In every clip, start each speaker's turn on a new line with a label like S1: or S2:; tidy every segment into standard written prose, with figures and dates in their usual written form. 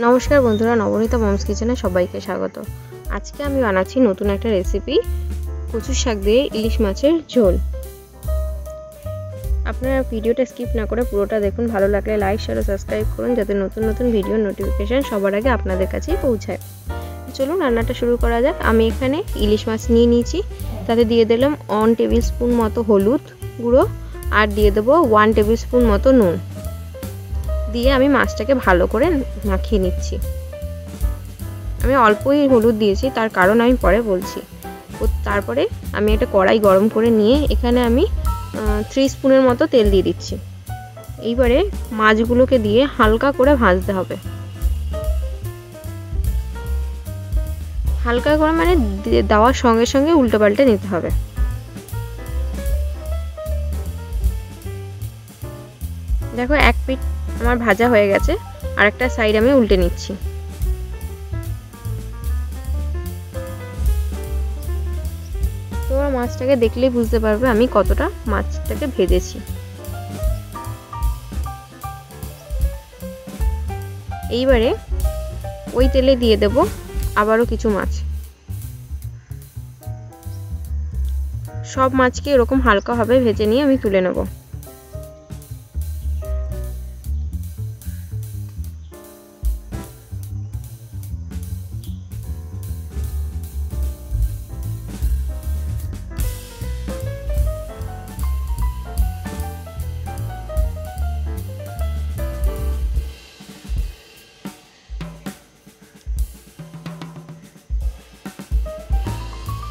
S1: নমস্কার বন্ধুরা, নবনীতা মমস কিচেনে সবাইকে স্বাগত। আজকে আমি বানাচ্ছি নতুন একটা রেসিপি, কচুর শাক দিয়ে ইলিশ মাছের ঝোল। আপনারা ভিডিওটা স্কিপ না করে পুরোটা দেখুন। ভালো লাগলে লাইক শেয়ার ও সাবস্ক্রাইব করুন, যাতে নতুন নতুন ভিডিওর নোটিফিকেশান সবার আগে আপনাদের কাছেই পৌঁছায়। চলুন রান্নাটা শুরু করা যাক। আমি এখানে ইলিশ মাছ নিয়ে নিয়েছি, তাতে দিয়ে দিলাম 1 টেবিল স্পুন মতো হলুদ গুঁড়ো আর দিয়ে দেবো 1 টেবিল স্পুন মতো নুন। দিয়ে আমি মাছটাকে ভালো করে মাখিয়ে নিচ্ছি। আমি অল্পই হলুদ দিয়েছি, তার কারণ আমি পরে বলছি। তারপরে আমি একটা কড়াই গরম করে নিয়ে এখানে আমি 3 স্পুনের মতো তেল দিয়ে দিচ্ছি। এইবারে মাছগুলোকে দিয়ে হালকা করে ভাজতে হবে। হালকা করে মানে দেওয়ার সঙ্গে সঙ্গে উল্টো পাল্টে নিতে হবে। দেখো, এক পিঠ আমার ভাজা হয়ে গেছে, আর একটা সাইড আমি উল্টে নিচ্ছি। তোমরা মাছটাকে দেখলেই বুঝতে পারবে আমি কতটা মাছটাকে ভেজেছি। এইবারে ওই তেলে দিয়ে দেব আবারও কিছু মাছ। সব মাছকে এরকম হালকাভাবে ভেজে নিয়ে আমি তুলে নেব।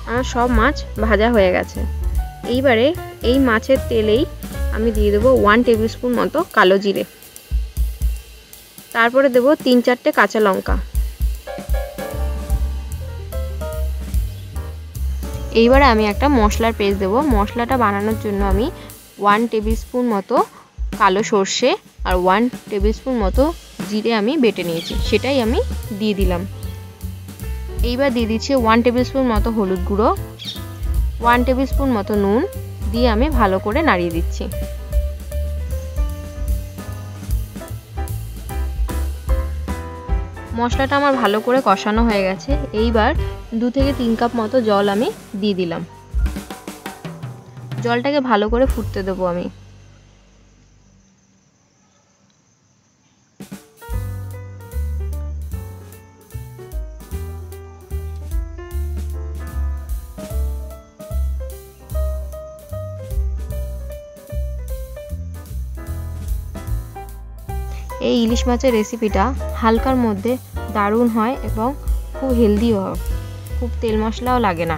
S1: আমার সব মাছ ভাজা হয়ে গেছে। এইবারে এই মাছের তেলেই আমি দিয়ে দেবো 1 টেবিল স্পুন মতো কালো জিরে। তারপরে দেবো 3-4টে কাঁচা লঙ্কা। এইবারে আমি একটা মশলার পেস্ট দেবো। মশলাটা বানানোর জন্য আমি 1 টেবিল স্পুন মতো কালো সর্ষে আর 1 টেবিল স্পুন মতো জিরে আমি বেটে নিয়েছি, সেটাই আমি দিয়ে দিলাম। এইবার দিয়ে দিচ্ছি 1 টেবিল স্পুন মতো হলুদ গুঁড়ো, 1 টেবিল স্পুন মতো নুন দিয়ে আমি ভালো করে নাড়িয়ে দিচ্ছি। মশলাটা আমার ভালো করে কষানো হয়ে গেছে। এইবার 2 থেকে 3 কাপ মতো জল আমি দিয়ে দিলাম। জলটাকে ভালো করে ফুটতে দেবো আমি। এই ইলিশ মাছের রেসিপিটা হালকার মধ্যে দারুণ হয় এবং খুব হেলদিও হয়, খুব তেল মশলাও লাগে না।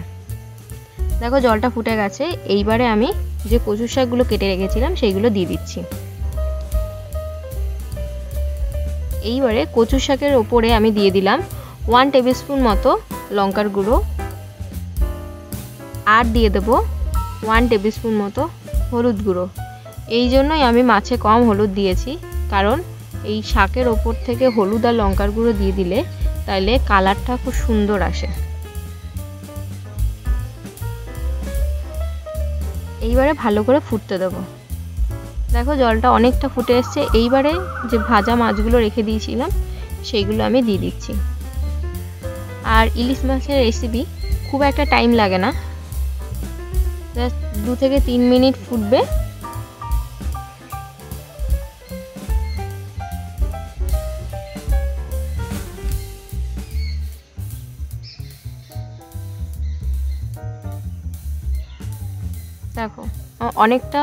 S1: দেখো, জলটা ফুটে গেছে। এইবারে আমি যে কচুর শাকগুলো কেটে রেখেছিলাম সেইগুলো দিয়ে দিচ্ছি। এইবারে কচুর শাকের ওপরে আমি দিয়ে দিলাম 1 টেবিল স্পুন মতো লঙ্কার গুঁড়ো আর দিয়ে দেবো 1 টেবিল স্পুন মতো হলুদ গুঁড়ো। এই জন্যই আমি মাছে কম হলুদ দিয়েছি, কারণ এই শাকের ওপর থেকে হলুদ আর লঙ্কার গুঁড়ো দিয়ে দিলে তাহলে কালারটা খুব সুন্দর আসে। এইবারে ভালো করে ফুটতে দেবো। দেখো, জলটা অনেকটা ফুটে এসছে। এইবারে যে ভাজা মাছগুলো রেখে দিয়েছিলাম সেইগুলো আমি দিয়ে দিচ্ছি। আর ইলিশ মাছের রেসিপি খুব একটা টাইম লাগে না, জাস্ট 2 থেকে 3 মিনিট ফুটবে। দেখো, অনেকটা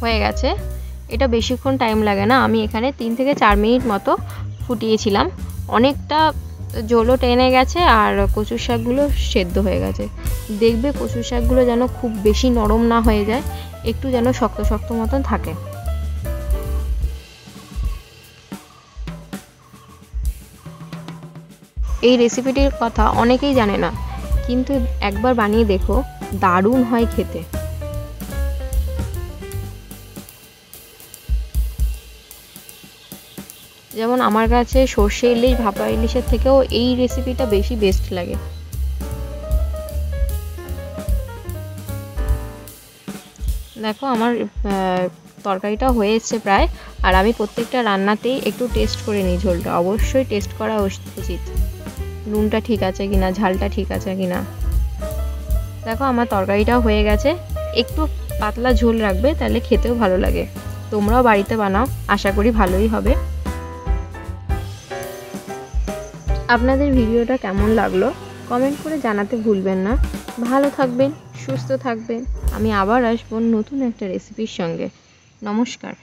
S1: হয়ে গেছে। এটা বেশিক্ষণ টাইম লাগে না। আমি এখানে 3 থেকে 4 মিনিট মতো ফুটিয়েছিলাম। অনেকটা ঝোলও টেনে গেছে আর কচুর শাকগুলো সেদ্ধ হয়ে গেছে। দেখবে কচুর শাকগুলো যেন খুব বেশি নরম না হয়ে যায়, একটু যেন শক্ত শক্ত মতন থাকে। এই রেসিপিটির কথা অনেকেই জানে না, কিন্তু একবার বানিয়ে দেখো, দারুণ হয় খেতে। যেমন আমার কাছে সর্ষে ইলিশ, ভাপা ইলিশের থেকেও এই রেসিপিটা বেশি বেস্ট লাগে। দেখো, আমার তরকারিটা হয়ে এসছে প্রায়। আর আমি প্রত্যেকটা রান্নাতেই একটু টেস্ট করে নিই ঝোলটা, অবশ্যই টেস্ট করা উচিত, নুনটা ঠিক আছে কিনা, ঝালটা ঠিক আছে কিনা। দেখো আমার তরকারিটাও হয়ে গেছে। একটু পাতলা ঝোল রাখবে, তাহলে খেতেও ভালো লাগে। তোমরাও বাড়িতে বানাও, আশা করি ভালোই হবে। আপনাদের ভিডিওটা কেমন লাগলো কমেন্ট করে জানাতে ভুলবেন না। ভালো থাকবেন, সুস্থ থাকবেন। আমি আবার আসবো নতুন একটা রেসিপির সঙ্গে। নমস্কার।